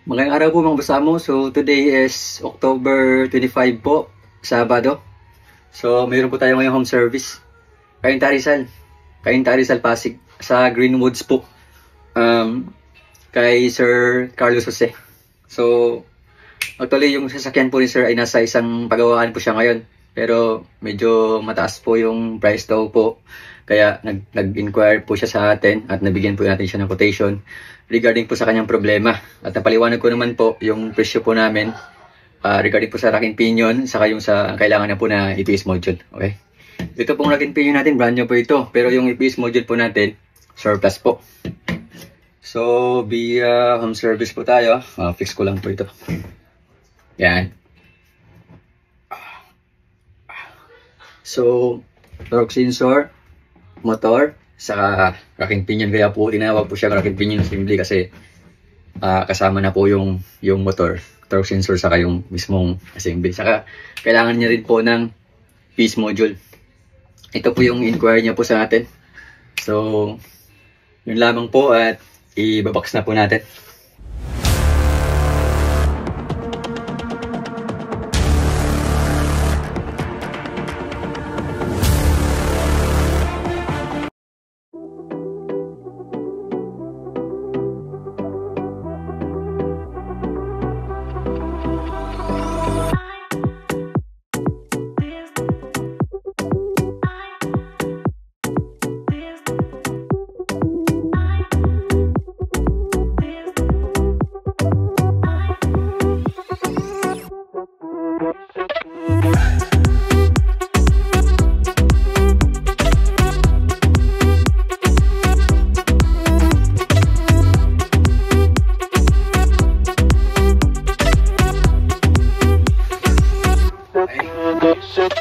Magandang araw po mga basamo. So today is October 25 po, Sabado. So mayroon po tayo ngayong home service. Cainta Rizal Pasig sa Greenwoods po. Kay Sir Carlos Jose. So actually yung sasakyan po ni Sir ay nasa isang pagawaan po siya ngayon. Pero medyo mataas po yung price daw po. Kaya nag-inquire po siya sa atin at nabigyan po natin siya ng quotation regarding po sa kanyang problema. At napaliwanag ko naman po yung presyo po namin regarding po sa racking pinion saka yung sa kailangan na po na EPS module. Okay? Ito pong racking pinion natin, brand new po ito. Pero yung EPS module po natin, surplus po. So, via home service po tayo. Fix ko lang po ito. Yan. So, torque sensor, motor, sa racking pinion. Kaya po tinawag po siya racking pinion assembly kasi kasama na po yung motor, torque sensor, saka yung mismong assembly. Saka kailangan niya rin po ng piece module. Ito po yung inquiry niya po sa atin. So, yun lamang po at ibabox na po natin. Set